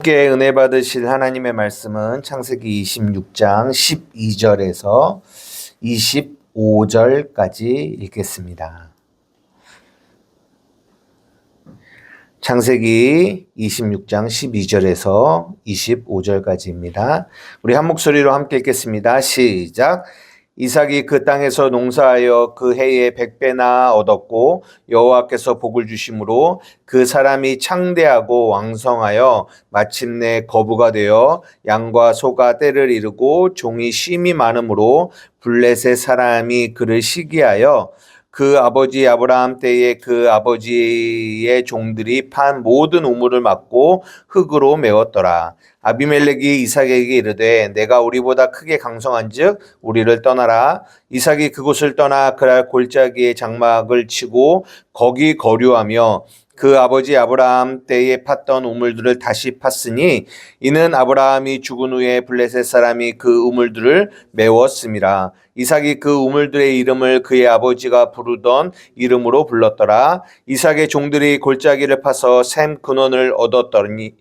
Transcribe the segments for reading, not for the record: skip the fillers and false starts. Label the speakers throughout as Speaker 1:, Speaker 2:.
Speaker 1: 함께 은혜 받으실 하나님의 말씀은 창세기 26장 12절에서 25절까지 읽겠습니다. 창세기 26장 12절에서 25절까지입니다. 우리 한 목소리로 함께 읽겠습니다. 시작. 이삭이 그 땅에서 농사하여 그 해에 100배나 얻었고 여호와께서 복을 주심으로 그 사람이 창대하고 왕성하여 마침내 거부가 되어 양과 소가 때를 이루고 종이 심이 많으므로 블레셋 사람이 그를 시기하여 그 아버지 아브라함 때에 그 아버지의 종들이 판 모든 우물을 막고 흙으로 메웠더라. 아비멜렉이 이삭에게 이르되 내가 우리보다 크게 강성한즉 우리를 떠나라. 이삭이 그곳을 떠나 그랄 골짜기에 장막을 치고 거기 거류하며 그 아버지 아브라함 때에 팠던 우물들을 다시 팠으니 이는 아브라함이 죽은 후에 블레셋 사람이 그 우물들을 메웠음이라. 이삭이 그 우물들의 이름을 그의 아버지가 부르던 이름으로 불렀더라. 이삭의 종들이 골짜기를 파서 샘 근원을 얻었더니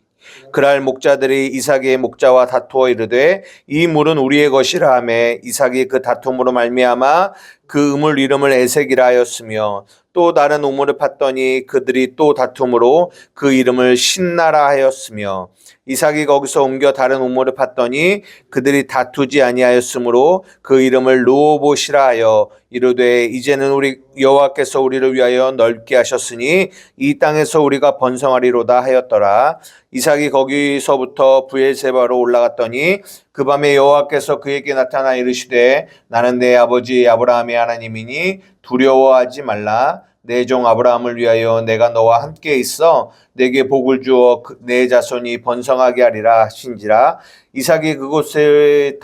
Speaker 1: 그날 목자들이 이삭의 목자와 다투어 이르되 이 물은 우리의 것이라 하며 이삭이 그 다툼으로 말미암아 그 우물 이름을 에색이라 하였으며 또 다른 우물을 팠더니 그들이 또 다툼으로 그 이름을 신나라 하였으며 이삭이 거기서 옮겨 다른 우물을 팠더니 그들이 다투지 아니하였으므로 그 이름을 르호봇이라 하여 이르되 이제는 우리 여호와께서 우리를 위하여 넓게 하셨으니 이 땅에서 우리가 번성하리로다 하였더라. 이삭이 거기서부터 브엘세바로 올라갔더니 그 밤에 여호와께서 그에게 나타나 이르시되 나는 내 아버지 아브라함의 하나님이니 두려워하지 말라. 내 종 아브라함을 위하여 내가 너와 함께 있어 내게 복을 주어 내 자손이 번성하게 하리라 하신지라. 이삭이 그곳에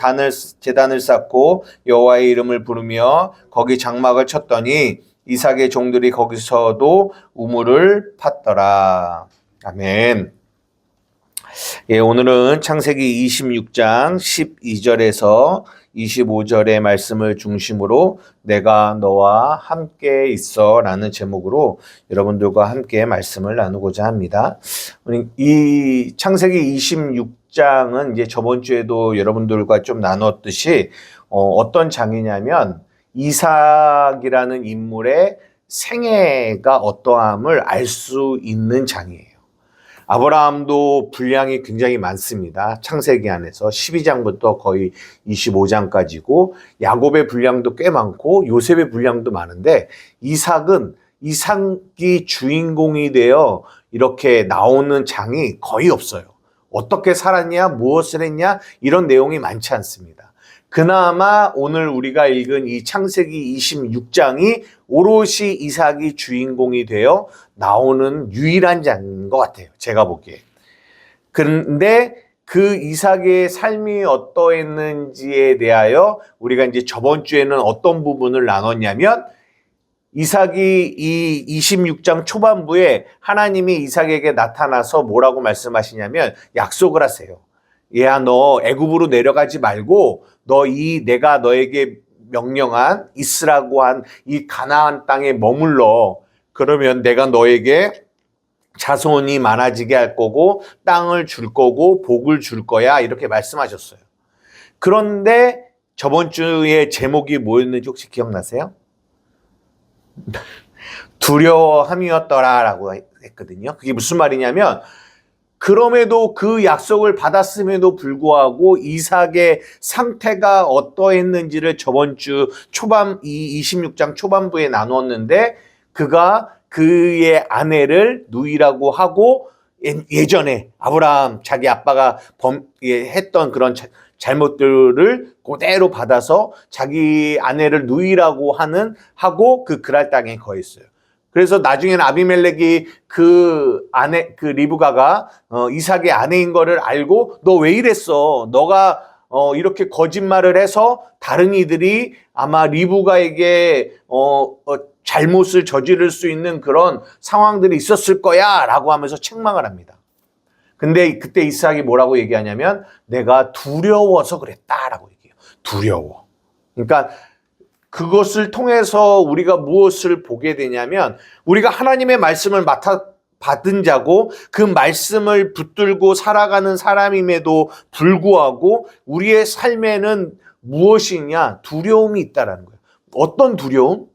Speaker 1: 제단을 쌓고 여호와의 이름을 부르며 거기 장막을 쳤더니 이삭의 종들이 거기서도 우물을 팠더라. 아멘. 예, 오늘은 창세기 26장 12절에서 25절의 말씀을 중심으로 내가 너와 함께 있어 라는 제목으로 여러분들과 함께 말씀을 나누고자 합니다. 이 창세기 26장은 이제 저번 주에도 여러분들과 좀 나눴듯이 어떤 장이냐면 이삭이라는 인물의 생애가 어떠함을 알 수 있는 장이에요. 아브라함도 분량이 굉장히 많습니다. 창세기 안에서 12장부터 거의 25장까지고 야곱의 분량도 꽤 많고 요셉의 분량도 많은데 이삭이 주인공이 되어 이렇게 나오는 장이 거의 없어요. 어떻게 살았냐, 무엇을 했냐 이런 내용이 많지 않습니다. 그나마 오늘 우리가 읽은 이 창세기 26장이 오롯이 이삭이 주인공이 되어 나오는 유일한 장인 것 같아요. 제가 보기에. 그런데 그 이삭의 삶이 어떠했는지에 대하여 우리가 이제 저번 주에는 어떤 부분을 나눴냐면 이삭이 이 26장 초반부에 하나님이 이삭에게 나타나서 뭐라고 말씀하시냐면 약속을 하세요. 얘야 너 애굽으로 내려가지 말고 내가 너에게 명령한 있으라고 한 이 가나안 땅에 머물러. 그러면 내가 너에게 자손이 많아지게 할 거고 땅을 줄 거고 복을 줄 거야 이렇게 말씀하셨어요. 그런데 저번 주에 제목이 뭐였는지 혹시 기억나세요? 두려워함이었더라라고 했거든요. 그게 무슨 말이냐면 그럼에도 그 약속을 받았음에도 불구하고 이삭의 상태가 어떠했는지를 저번 주 초반 이 26장 초반부에 나눴는데 그가 그의 아내를 누이라고 하고 예전에 아브라함 자기 아빠가 했던 그런 잘못들을 그대로 받아서 자기 아내를 누이라고 하고 그 그랄 땅에 거했어요. 그래서 나중에는 아비멜렉이 그 리브가가 이삭의 아내인 거를 알고 너 왜 이랬어? 너가 이렇게 거짓말을 해서 다른 이들이 아마 리브가에게 잘못을 저지를 수 있는 그런 상황들이 있었을 거야 라고 하면서 책망을 합니다. 근데 그때 이삭이 뭐라고 얘기하냐면 내가 두려워서 그랬다라고 얘기해요. 두려워. 그러니까 그것을 통해서 우리가 무엇을 보게 되냐면 우리가 하나님의 말씀을 받은 자고 그 말씀을 붙들고 살아가는 사람임에도 불구하고 우리의 삶에는 무엇이냐? 두려움이 있다라는 거예요. 어떤 두려움?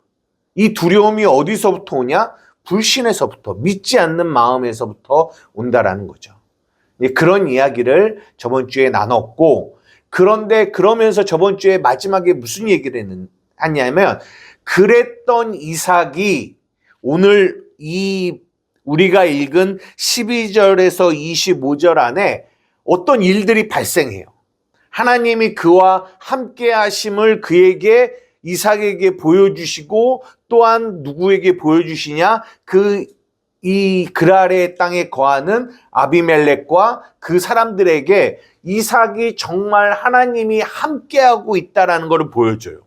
Speaker 1: 이 두려움이 어디서부터 오냐? 불신에서부터, 믿지 않는 마음에서부터 온다라는 거죠. 그런 이야기를 저번 주에 나눴고, 그런데 그러면서 저번 주에 마지막에 무슨 얘기를 했냐면, 그랬던 이삭이 오늘 우리가 읽은 12절에서 25절 안에 어떤 일들이 발생해요. 하나님이 그와 함께 하심을 그에게 이삭에게 보여주시고 또한 누구에게 보여주시냐? 이 그라레의 땅에 거하는 아비멜렉과 그 사람들에게 이삭이 정말 하나님이 함께하고 있다라는 것을 보여줘요.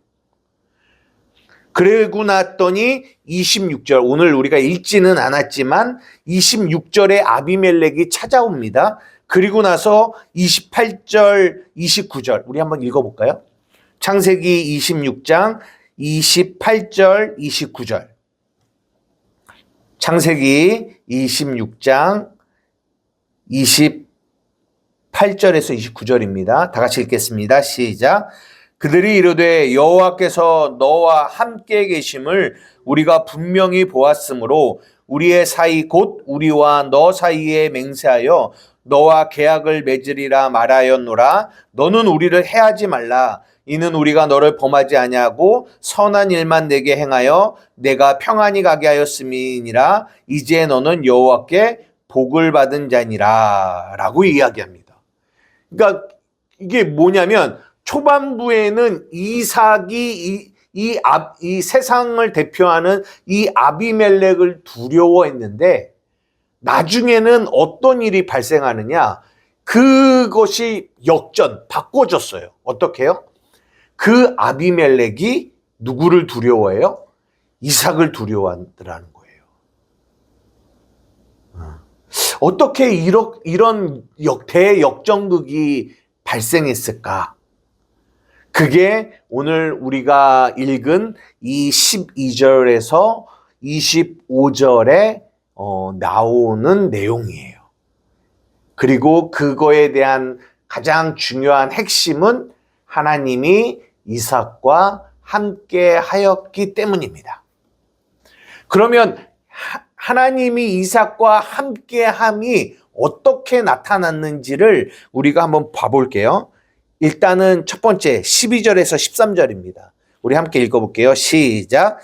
Speaker 1: 그러고 났더니 26절, 오늘 우리가 읽지는 않았지만 26절에 아비멜렉이 찾아옵니다. 그리고 나서 28절, 29절 우리 한번 읽어볼까요? 창세기 26장 28절, 29절. 창세기 26장 28절에서 29절입니다. 다 같이 읽겠습니다. 시작. 그들이 이르되 여호와께서 너와 함께 계심을 우리가 분명히 보았으므로 우리의 사이 곧 우리와 너 사이에 맹세하여 너와 계약을 맺으리라 말하였노라. 너는 우리를 해하지 말라. 이는 우리가 너를 범하지 아니하고 선한 일만 내게 행하여 내가 평안히 가게 하였음이니라. 이제 너는 여호와께 복을 받은 자니라 라고 이야기합니다. 그러니까 이게 뭐냐면 초반부에는 이삭이 이 세상을 대표하는 이 아비멜렉을 두려워했는데 나중에는 어떤 일이 발생하느냐? 그것이 바꿔졌어요. 어떻게 해요? 그 아비멜렉이 누구를 두려워해요? 이삭을 두려워한다는 거예요. 어떻게 이런 대역전극이 발생했을까? 그게 오늘 우리가 읽은 이 12절에서 25절에 나오는 내용이에요. 그리고 그거에 대한 가장 중요한 핵심은 하나님이 이삭과 함께 하였기 때문입니다. 그러면 하나님이 이삭과 함께함이 어떻게 나타났는지를 우리가 한번 봐볼게요. 일단은 첫 번째 12절에서 13절입니다. 우리 함께 읽어볼게요. 시작.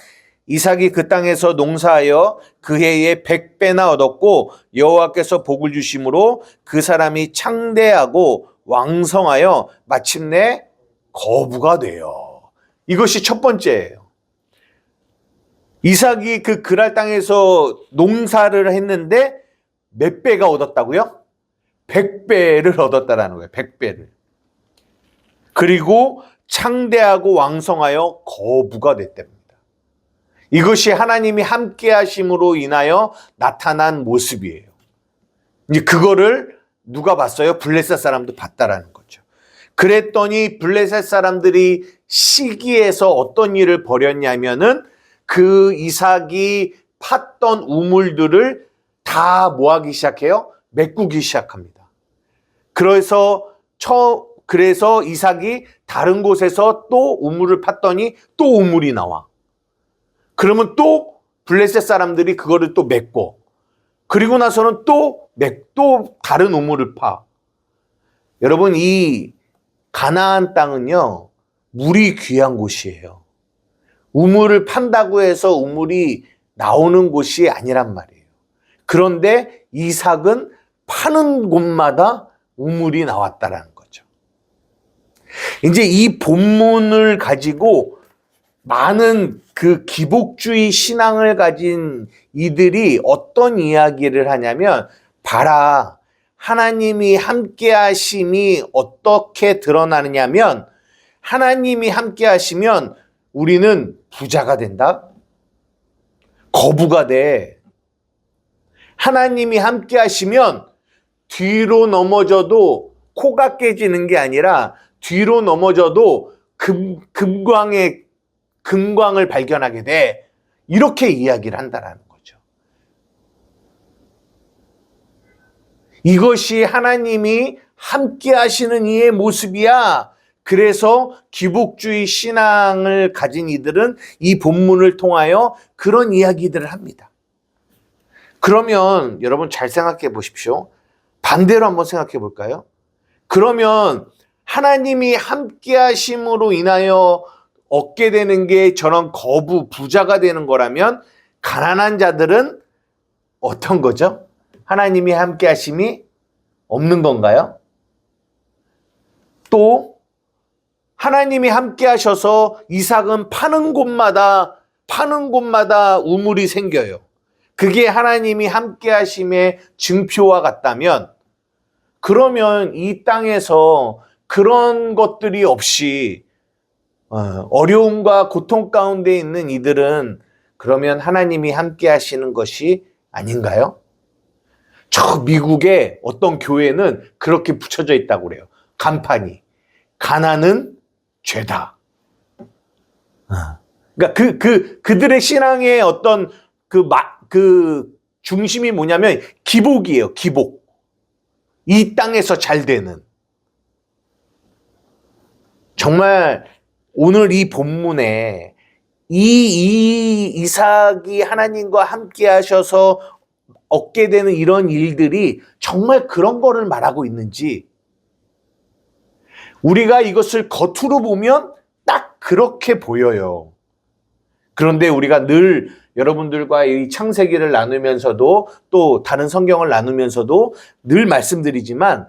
Speaker 1: 이삭이 그 땅에서 농사하여 그 해에 100배나 얻었고 여호와께서 복을 주심으로 그 사람이 창대하고 왕성하여 마침내 거부가 돼요. 이것이 첫 번째예요. 이삭이 그 그랄 땅에서 농사를 했는데 몇 배가 얻었다고요? 100배를 얻었다라는 거예요. 100배를. 그리고 창대하고 왕성하여 거부가 됐답니다. 이것이 하나님이 함께 하심으로 인하여 나타난 모습이에요. 이제 그거를 누가 봤어요? 블레셋 사람도 봤다라는 거죠. 그랬더니 블레셋 사람들이 시기에서 어떤 일을 벌였냐면은 그 이삭이 팠던 우물들을 다 뭐하기 시작해요? 메꾸기 시작합니다. 그래서 이삭이 다른 곳에서 또 우물을 팠더니 또 우물이 나와. 그러면 또 블레셋 사람들이 그거를 또 맺고, 그리고 나서는 또 다른 우물을 파. 여러분, 이 가나안 땅은요, 물이 귀한 곳이에요. 우물을 판다고 해서 우물이 나오는 곳이 아니란 말이에요. 그런데 이삭은 파는 곳마다 우물이 나왔다라는 거죠. 이제 이 본문을 가지고 많은 그 기복주의 신앙을 가진 이들이 어떤 이야기를 하냐면, 봐라, 하나님이 함께 하심이 어떻게 드러나느냐면, 하나님이 함께 하시면 우리는 부자가 된다? 거부가 돼. 하나님이 함께 하시면 뒤로 넘어져도 코가 깨지는 게 아니라 뒤로 넘어져도 금광을 발견하게 돼. 이렇게 이야기를 한다라는 거죠. 이것이 하나님이 함께 하시는 이의 모습이야. 그래서 기복주의 신앙을 가진 이들은 이 본문을 통하여 그런 이야기들을 합니다. 그러면 여러분 잘 생각해 보십시오. 반대로 한번 생각해 볼까요? 그러면 하나님이 함께 하심으로 인하여 얻게 되는 게 저런 부자가 되는 거라면 가난한 자들은 어떤 거죠? 하나님이 함께 하심이 없는 건가요? 또 하나님이 함께 하셔서 이삭은 파는 곳마다 우물이 생겨요. 그게 하나님이 함께 하심의 증표와 같다면, 그러면 이 땅에서 그런 것들이 없이 어려움과 고통 가운데 있는 이들은 그러면 하나님이 함께 하시는 것이 아닌가요? 저 미국의 어떤 교회는 그렇게 붙여져 있다고 그래요. 간판이. 가난은 죄다. 그러니까 그들의 신앙의 어떤 그 중심이 뭐냐면 기복이에요. 기복. 이 땅에서 잘 되는. 정말 오늘 이 본문에 이삭이 하나님과 함께 하셔서 얻게 되는 이런 일들이 정말 그런 거를 말하고 있는지, 우리가 이것을 겉으로 보면 딱 그렇게 보여요. 그런데 우리가 늘 여러분들과 이 창세기를 나누면서도 또 다른 성경을 나누면서도 늘 말씀드리지만,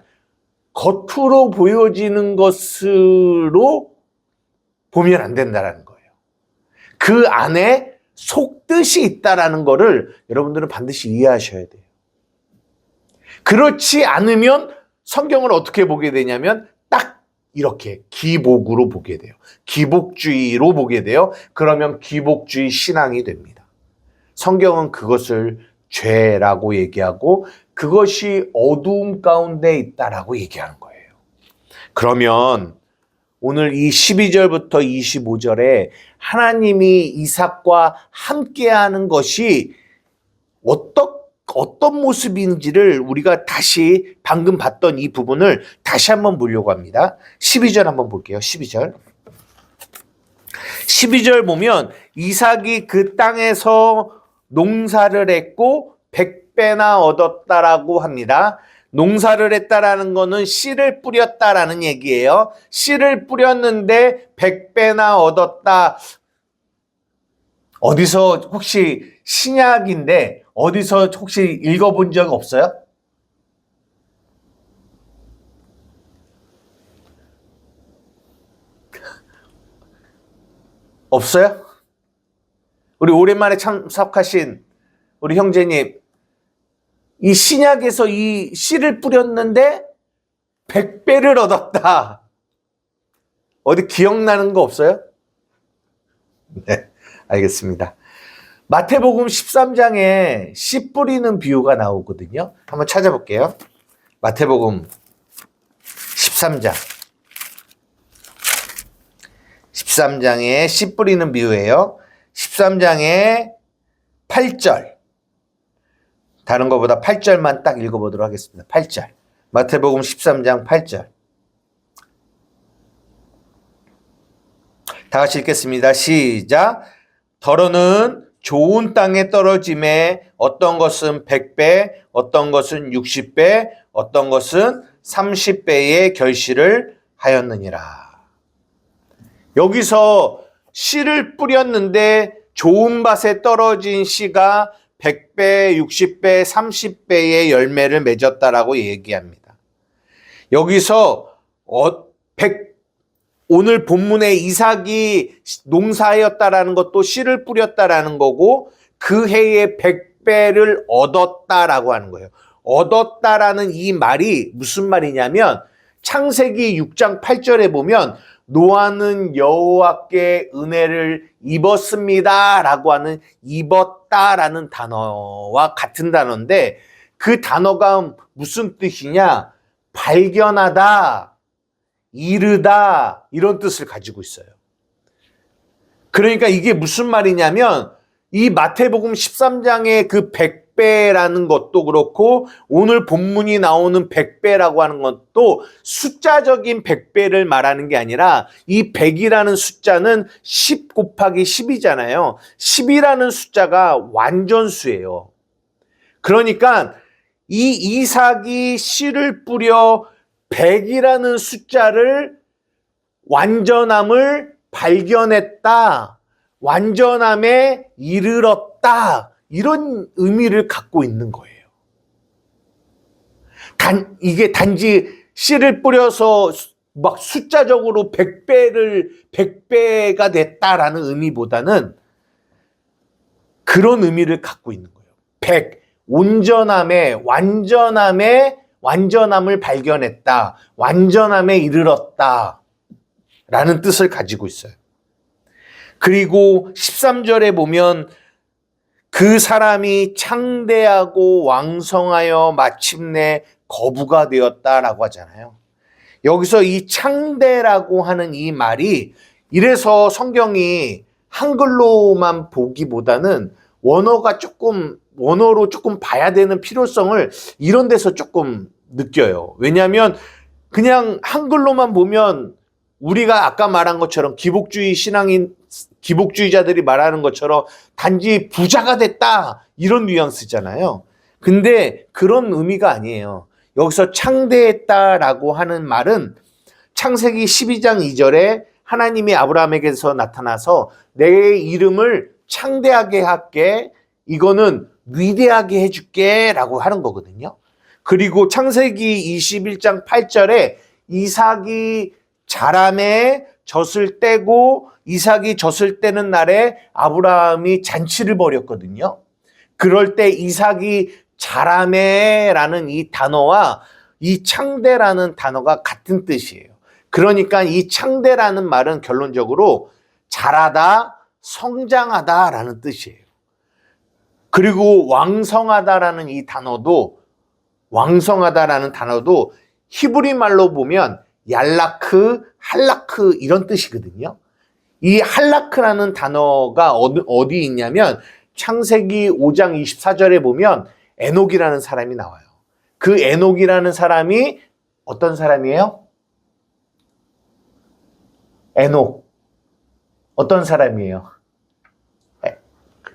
Speaker 1: 겉으로 보여지는 것으로 보면 안 된다는 거예요. 그 안에 속뜻이 있다라는 거를 여러분들은 반드시 이해하셔야 돼요. 그렇지 않으면 성경을 어떻게 보게 되냐면 딱 이렇게 기복으로 보게 돼요. 기복주의로 보게 돼요. 그러면 기복주의 신앙이 됩니다. 성경은 그것을 죄라고 얘기하고 그것이 어두움 가운데 있다라고 얘기하는 거예요. 그러면 오늘 이 12절부터 25절에 하나님이 이삭과 함께하는 것이 어떤 모습인지를 우리가 다시 방금 봤던 이 부분을 다시 한번 보려고 합니다. 12절 한번 볼게요. 12절. 12절 보면 이삭이 그 땅에서 농사를 했고 100배나 얻었다라고 합니다. 농사를 했다라는 거는 씨를 뿌렸다라는 얘기예요. 씨를 뿌렸는데 100배나 얻었다. 어디서 혹시 신약인데 어디서 혹시 읽어본 적 없어요? 없어요? 우리 오랜만에 참석하신 우리 형제님, 이 신약에서 이 씨를 뿌렸는데 100배를 얻었다. 어디 기억나는 거 없어요? 네, 알겠습니다. 마태복음 13장에 씨 뿌리는 비유가 나오거든요. 한번 찾아볼게요. 마태복음 13장. 13장에 씨 뿌리는 비유예요. 13장에 8절. 다른 것보다 8절만 딱 읽어보도록 하겠습니다. 8절. 마태복음 13장 8절. 다 같이 읽겠습니다. 시작. 더러는 좋은 땅에 떨어짐에 어떤 것은 100배, 어떤 것은 60배, 어떤 것은 30배의 결실을 하였느니라. 여기서 씨를 뿌렸는데 좋은 밭에 떨어진 씨가 100배, 60배, 30배의 열매를 맺었다라고 얘기합니다. 여기서 오늘 본문에 이삭이 농사하였다라는 것도 씨를 뿌렸다라는 거고 그 해에 100배를 얻었다라고 하는 거예요. 얻었다라는 이 말이 무슨 말이냐면 창세기 6장 8절에 보면 노아는 여호와께 은혜를 입었습니다 라고 하는 입었다라는 단어와 같은 단어인데 그 단어가 무슨 뜻이냐? 발견하다, 이르다 이런 뜻을 가지고 있어요. 그러니까 이게 무슨 말이냐면 이 마태복음 13장의 그 100배라는 것도 그렇고 오늘 본문이 나오는 100배라고 하는 것도 숫자적인 100배를 말하는 게 아니라 이 100이라는 숫자는 10 곱하기 10이잖아요. 10이라는 숫자가 완전수예요. 그러니까 이 이삭이 씨를 뿌려 100이라는 숫자를 완전함을 발견했다. 완전함에 이르렀다. 이런 의미를 갖고 있는 거예요. 이게 단지 씨를 뿌려서 막 숫자적으로 100배가 됐다라는 의미보다는 그런 의미를 갖고 있는 거예요. 100, 완전함을 발견했다. 완전함에 이르렀다. 라는 뜻을 가지고 있어요. 그리고 13절에 보면 그 사람이 창대하고 왕성하여 마침내 거부가 되었다라고 하잖아요. 여기서 이 창대라고 하는 이 말이 이래서 성경이 한글로만 보기보다는 원어로 조금 봐야 되는 필요성을 이런 데서 조금 느껴요. 왜냐하면 그냥 한글로만 보면 우리가 아까 말한 것처럼 기복주의자들이 말하는 것처럼 단지 부자가 됐다 이런 뉘앙스잖아요. 근데 그런 의미가 아니에요. 여기서 창대했다라고 하는 말은 창세기 12장 2절에 하나님이 아브라함에게서 나타나서 내 이름을 창대하게 할게, 이거는 위대하게 해줄게 라고 하는 거거든요. 그리고 창세기 21장 8절에 이삭이 자람에 젖을 떼고 이삭이 젖을 떼는 날에 아브라함이 잔치를 벌였거든요. 그럴 때 이삭이 자람에라는 이 단어와 이 창대라는 단어가 같은 뜻이에요. 그러니까 이 창대라는 말은 결론적으로 자라다, 성장하다라는 뜻이에요. 그리고 왕성하다라는 이 단어도, 왕성하다라는 단어도 히브리 말로 보면 얄라크, 할라크 이런 뜻이거든요. 이 할라크라는 단어가 어디 있냐면 창세기 5장 24절에 보면 에녹이라는 사람이 나와요. 그 에녹이라는 사람이 어떤 사람이에요? 에녹. 어떤 사람이에요?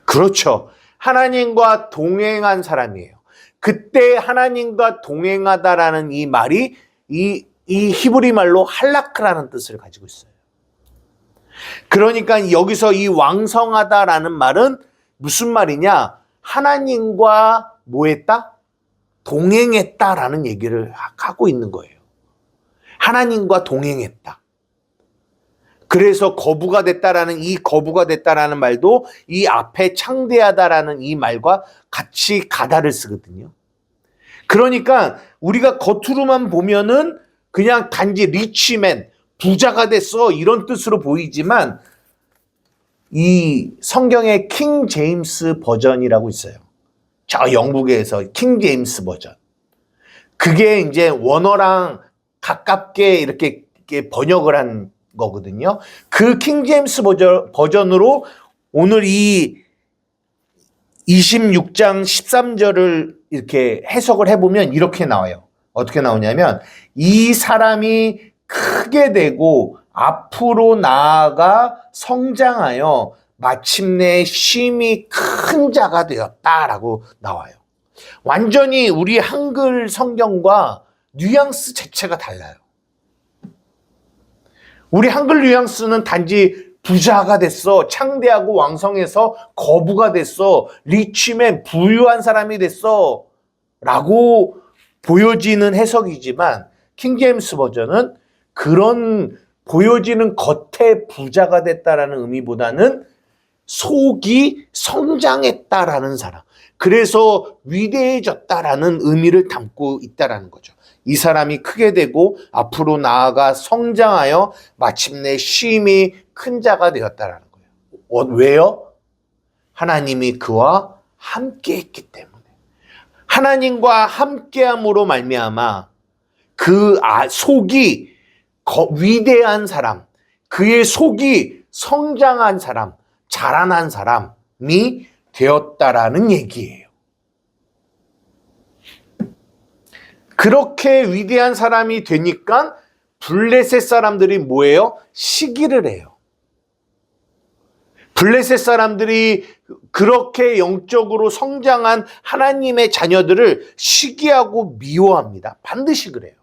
Speaker 1: 그렇죠. 하나님과 동행한 사람이에요. 그때 하나님과 동행하다라는 이 말이 이 히브리 말로 할라크라는 뜻을 가지고 있어요. 그러니까 여기서 이 왕성하다라는 말은 무슨 말이냐? 하나님과 뭐 했다? 동행했다라는 얘기를 하고 있는 거예요. 하나님과 동행했다. 그래서 거부가 됐다라는 말도 이 앞에 창대하다라는 이 말과 같이 가다를 쓰거든요. 그러니까 우리가 겉으로만 보면은 그냥 단지 리치맨, 부자가 됐어 이런 뜻으로 보이지만 이 성경의 킹 제임스 버전이라고 있어요. 저 영국에서 킹 제임스 버전. 그게 이제 원어랑 가깝게 이렇게 번역을 한 거거든요. 그 킹 제임스 버전으로 오늘 이 26장 13절을 이렇게 해석을 해보면 이렇게 나와요. 어떻게 나오냐면 이 사람이 크게 되고 앞으로 나아가 성장하여 마침내 심히 큰 자가 되었다라고 나와요. 완전히 우리 한글 성경과 뉘앙스 자체가 달라요. 우리 한글 뉘앙스는 단지 부자가 됐어, 창대하고 왕성해서 거부가 됐어, 리치맨 부유한 사람이 됐어 라고 보여지는 해석이지만 킹제임스 버전은 그런 보여지는 겉에 부자가 됐다라는 의미보다는 속이 성장했다라는 사람, 그래서 위대해졌다라는 의미를 담고 있다라는 거죠. 이 사람이 크게 되고 앞으로 나아가 성장하여 마침내 심히 큰 자가 되었다라는 거예요. 왜요? 하나님이 그와 함께 했기 때문에. 하나님과 함께함으로 말미암아 그 속이 위대한 사람, 그의 속이 성장한 사람, 자라난 사람이 되었다라는 얘기예요. 그렇게 위대한 사람이 되니까 블레셋 사람들이 뭐예요? 시기를 해요. 블레셋 사람들이 그렇게 영적으로 성장한 하나님의 자녀들을 시기하고 미워합니다. 반드시 그래요.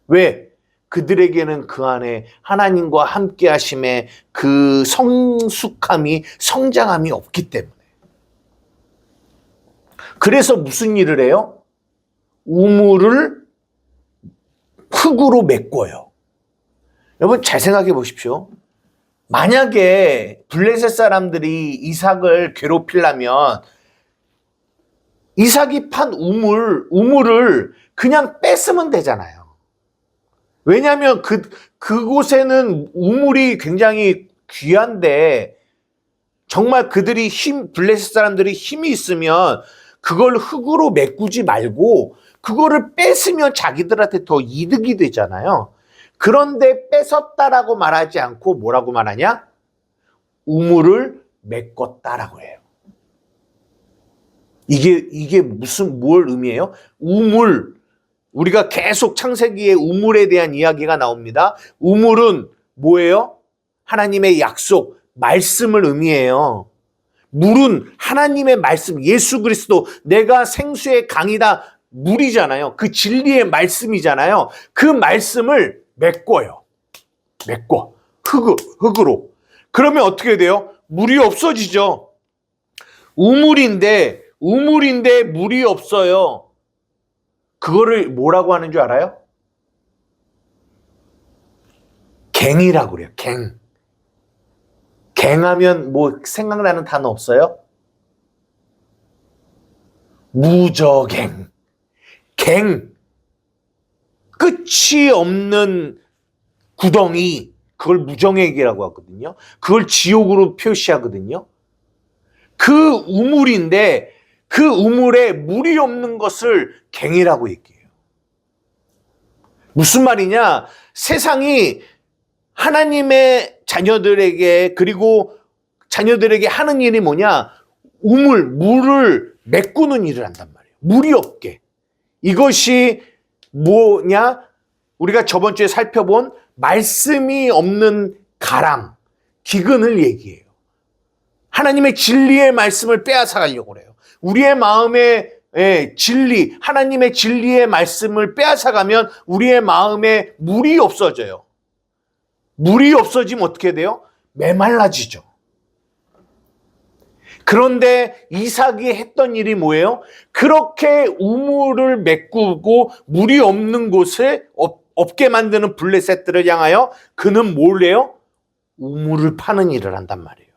Speaker 1: 왜? 그들에게는 그 안에 하나님과 함께 하심의 그 성숙함이, 성장함이 없기 때문에. 그래서 무슨 일을 해요? 우물을 흙으로 메꿔요. 여러분 잘 생각해 보십시오. 만약에 블레셋 사람들이 이삭을 괴롭히려면 이삭이 판 우물을 그냥 뺐으면 되잖아요. 왜냐하면 그곳에는 우물이 굉장히 귀한데 정말 블레셋 사람들이 힘이 있으면 그걸 흙으로 메꾸지 말고 그거를 뺐으면 자기들한테 더 이득이 되잖아요. 그런데 뺏었다라고 말하지 않고 뭐라고 말하냐? 우물을 메꿨다라고 해요. 이게 뭘 의미해요? 우물. 우리가 계속 창세기에 우물에 대한 이야기가 나옵니다. 우물은 뭐예요? 하나님의 약속, 말씀을 의미해요. 물은 하나님의 말씀, 예수 그리스도, 내가 생수의 강이다, 물이잖아요. 그 진리의 말씀이잖아요. 그 말씀을 메꿔요. 메꿔. 흙으로. 그러면 어떻게 돼요? 물이 없어지죠. 우물인데 물이 없어요. 그거를 뭐라고 하는 줄 알아요? 갱이라고 그래요. 갱. 갱하면 뭐 생각나는 단어 없어요? 무저갱. 갱. 끝이 없는 구덩이. 그걸 무정액이라고 하거든요. 그걸 지옥으로 표시하거든요. 그 우물인데 그 우물에 물이 없는 것을 갱이라고 얘기해요. 무슨 말이냐? 세상이 하나님의 자녀들에게 그리고 자녀들에게 하는 일이 뭐냐? 물을 메꾸는 일을 한단 말이에요. 물이 없게. 이것이 뭐냐? 우리가 저번 주에 살펴본 말씀이 없는 가랑, 기근을 얘기해요. 하나님의 진리의 말씀을 빼앗아가려고 그래요. 우리의 마음의 진리, 하나님의 진리의 말씀을 빼앗아가면 우리의 마음에 물이 없어져요. 물이 없어지면 어떻게 돼요? 메말라지죠. 그런데 이삭이 했던 일이 뭐예요? 그렇게 우물을 메꾸고 물이 없는 곳에 없게 만드는 블레셋들을 향하여 그는 뭘 해요? 우물을 파는 일을 한단 말이에요.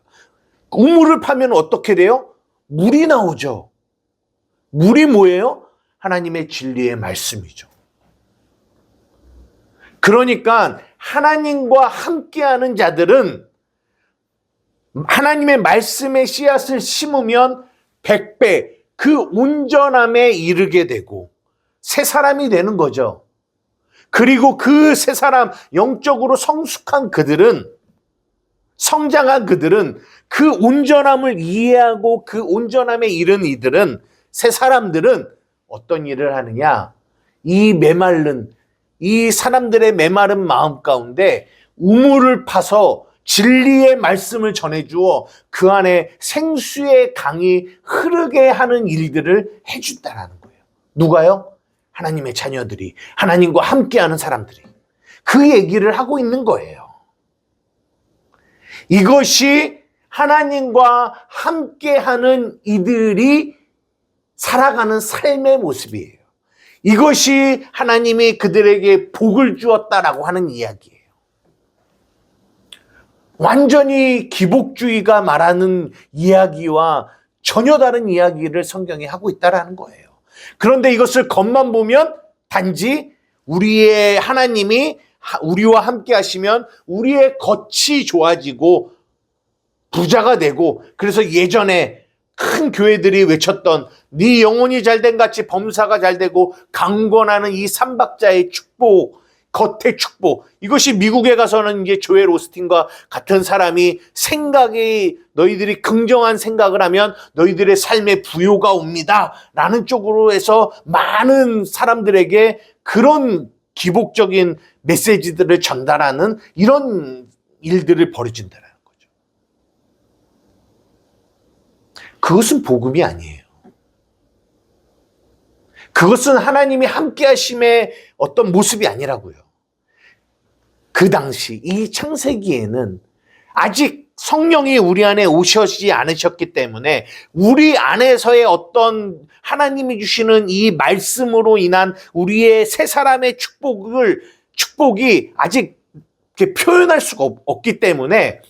Speaker 1: 우물을 파면 어떻게 돼요? 물이 나오죠. 물이 뭐예요? 하나님의 진리의 말씀이죠. 그러니까 하나님과 함께하는 자들은 하나님의 말씀의 씨앗을 심으면 100배 그 온전함에 이르게 되고 새 사람이 되는 거죠. 그리고 그 새 사람, 영적으로 성숙한 그들은, 성장한 그들은 그 온전함을 이해하고 그 온전함에 이른 이들은, 새 사람들은 어떤 일을 하느냐? 이 사람들의 메마른 마음 가운데 우물을 파서 진리의 말씀을 전해주어 그 안에 생수의 강이 흐르게 하는 일들을 해준다라는 거예요. 누가요? 하나님의 자녀들이, 하나님과 함께하는 사람들이 그 얘기를 하고 있는 거예요. 이것이 하나님과 함께하는 이들이 살아가는 삶의 모습이에요. 이것이 하나님이 그들에게 복을 주었다라고 하는 이야기예요. 완전히 기복주의가 말하는 이야기와 전혀 다른 이야기를 성경이 하고 있다라는 거예요. 그런데 이것을 겉만 보면 단지 우리의 하나님이 우리와 함께 하시면 우리의 겉이 좋아지고 부자가 되고, 그래서 예전에 큰 교회들이 외쳤던 네 영혼이 잘된 같이 범사가 잘되고 강권하는 이 삼박자의 축복, 겉의 축복. 이것이 미국에 가서는 이제 조엘 오스틴과 같은 사람이 생각이 너희들이 긍정한 생각을 하면 너희들의 삶에 부요가 옵니다. 라는 쪽으로 해서 많은 사람들에게 그런 기복적인 메시지들을 전달하는 이런 일들을 벌여진다는 거죠. 그것은 복음이 아니에요. 그것은 하나님이 함께 하심의 어떤 모습이 아니라고요. 그 당시 이 창세기에는 아직 성령이 우리 안에 오시지 않으셨기 때문에 우리 안에서의 어떤 하나님이 주시는 이 말씀으로 인한 우리의 새 사람의 축복이 아직 이렇게 표현할 수가 없기 때문에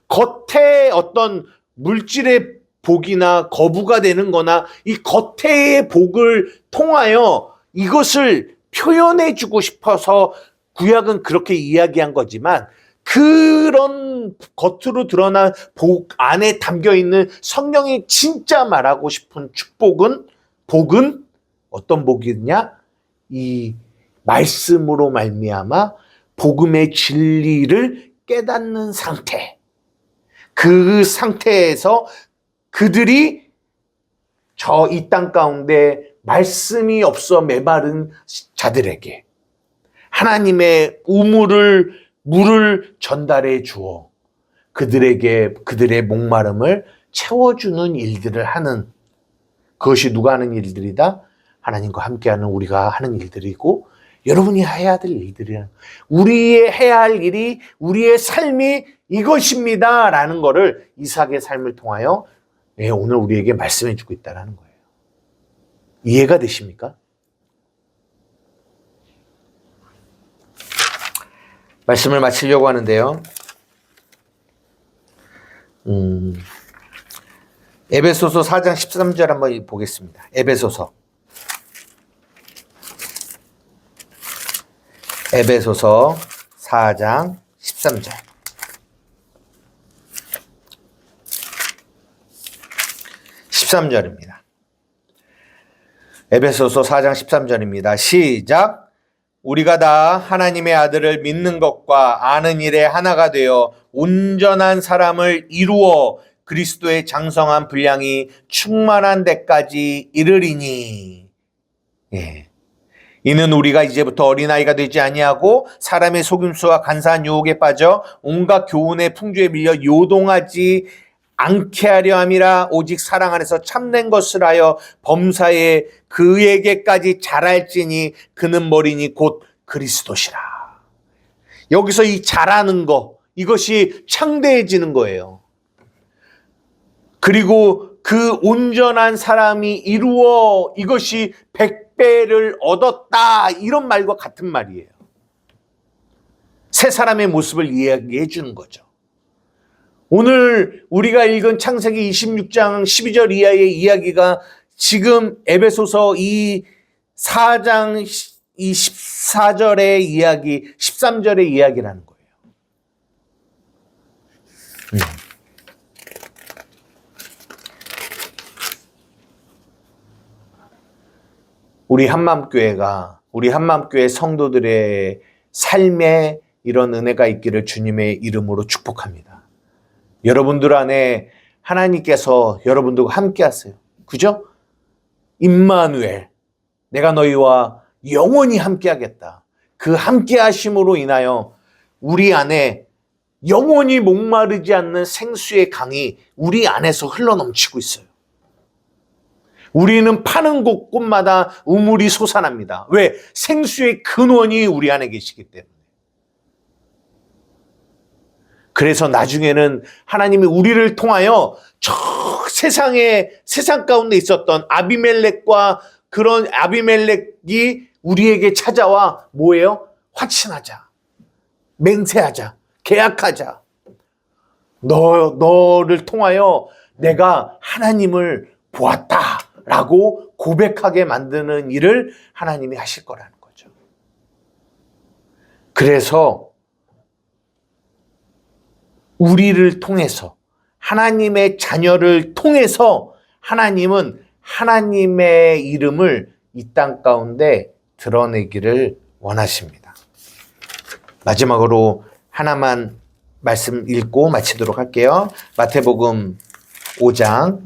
Speaker 1: 겉에 어떤 물질의 복이나 거부가 되는 거나 이 겉의 복을 통하여 이것을 표현해 주고 싶어서 구약은 그렇게 이야기한 거지만 그런 겉으로 드러난 복 안에 담겨 있는 성령이 진짜 말하고 싶은 복은 어떤 복이냐? 이 말씀으로 말미암아 복음의 진리를 깨닫는 상태. 그 상태에서 그들이 저 이 땅 가운데 말씀이 없어 메마른 자들에게 하나님의 물을 전달해 주어 그들에게 그들의 목마름을 채워주는 일들을 하는, 그것이 누가 하는 일들이다? 하나님과 함께하는 우리가 하는 일들이고 여러분이 해야 될 일들이야. 우리의 해야 할 일이 우리의 삶이 이것입니다 라는 거를 이삭의 삶을 통하여 오늘 우리에게 말씀해 주고 있다는 거예요. 이해가 되십니까? 말씀을 마치려고 하는데요. 에베소서 4장 13절 한번 보겠습니다. 에베소서 4장 13절. 13절입니다. 에베소서 4장 13절입니다. 시작. 우리가 다 하나님의 아들을 믿는 것과 아는 일에 하나가 되어 온전한 사람을 이루어 그리스도의 장성한 분량이 충만한 데까지 이르리니. 예. 이는 우리가 이제부터 어린아이가 되지 아니하고 사람의 속임수와 간사한 유혹에 빠져 온갖 교훈의 풍조에 밀려 요동하지 않게 하려 함이라. 오직 사랑 안에서 참된 것을 하여 범사에 그에게까지 자랄지니 그는 머리니 곧 그리스도시라. 여기서 이 자라는 거, 이것이 창대해지는 거예요. 그리고 그 온전한 사람이 이루어 이것이 100배를 얻었다, 이런 말과 같은 말이에요. 새 사람의 모습을 이야기해 주는 거죠. 오늘 우리가 읽은 창세기 26장 12절 이하의 이야기가 지금 에베소서 이 4장 이 14절의 이야기, 13절의 이야기라는 거예요. 우리 한마음교회 성도들의 삶에 이런 은혜가 있기를 주님의 이름으로 축복합니다. 여러분들 안에 하나님께서 여러분들과 함께 하세요. 그죠? 임마누엘, 내가 너희와 영원히 함께 하겠다. 그 함께 하심으로 인하여 우리 안에 영원히 목마르지 않는 생수의 강이 우리 안에서 흘러넘치고 있어요. 우리는 파는 곳곳마다 우물이 솟아납니다. 왜? 생수의 근원이 우리 안에 계시기 때문에. 그래서 나중에는 하나님이 우리를 통하여 저 세상 가운데 있었던 아비멜렉과 그런 아비멜렉이 우리에게 찾아와 뭐예요? 화친하자, 맹세하자, 계약하자. 너를 통하여 내가 하나님을 보았다라고 고백하게 만드는 일을 하나님이 하실 거라는 거죠. 그래서 우리를 통해서, 하나님의 자녀를 통해서 하나님은 하나님의 이름을 이 땅 가운데 드러내기를 원하십니다. 마지막으로 하나만 말씀 읽고 마치도록 할게요. 마태복음 5장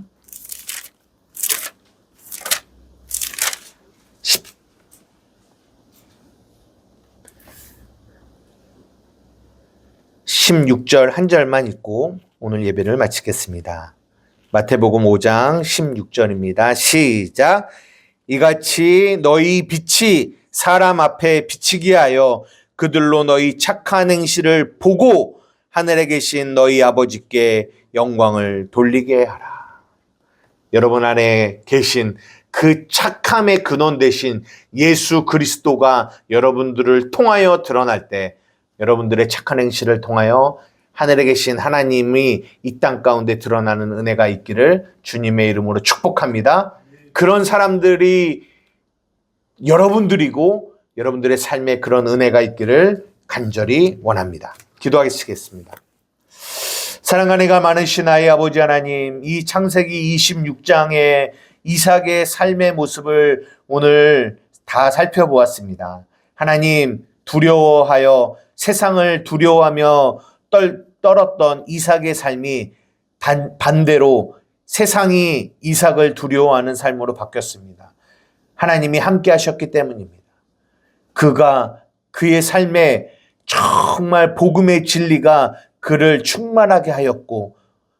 Speaker 1: 16절 한 절만 읽고 오늘 예배를 마치겠습니다. 마태복음 5장 16절입니다. 시작. 이같이 너희 빛이 사람 앞에 비치게 하여 그들로 너희 착한 행실을 보고 하늘에 계신 너희 아버지께 영광을 돌리게 하라. 여러분 안에 계신 그 착함의 근원 되신 예수 그리스도가 여러분들을 통하여 드러날 때 여러분들의 착한 행실을 통하여 하늘에 계신 하나님이 이 땅 가운데 드러나는 은혜가 있기를 주님의 이름으로 축복합니다. 그런 사람들이 여러분들이고 여러분들의 삶에 그런 은혜가 있기를 간절히 원합니다. 기도하겠습니다. 사랑과 은혜가 많으신 아이 아버지 하나님, 이 창세기 26장의 이삭의 삶의 모습을 오늘 다 살펴보았습니다. 하나님, 두려워하여 세상을 두려워하며 떨었던 이삭의 삶이 반대로 세상이 이삭을 두려워하는 삶으로 바뀌었습니다. 하나님이 함께 하셨기 때문입니다. 그의 삶에 정말 복음의 진리가 그를 충만하게 하였고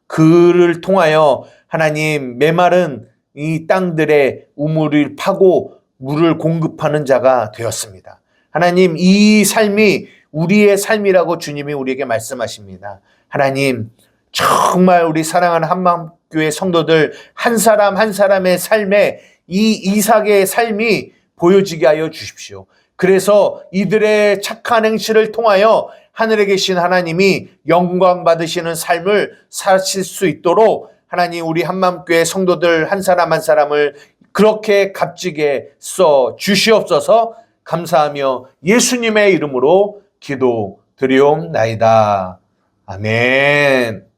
Speaker 1: 그를 통하여 하나님 메마른 이 땅들의 우물을 파고 물을 공급하는 자가 되었습니다. 하나님, 이 삶이 우리의 삶이라고 주님이 우리에게 말씀하십니다. 하나님, 정말 우리 사랑하는 한마음교회 성도들 한 사람 한 사람의 삶에 이 이삭의 삶이 보여지게 하여 주십시오. 그래서 이들의 착한 행실을 통하여 하늘에 계신 하나님이 영광 받으시는 삶을 사실 수 있도록 하나님, 우리 한마음교회 성도들 한 사람 한 사람을 그렇게 값지게 써 주시옵소서. 감사하며 예수님의 이름으로 기도드리옵나이다. 아멘.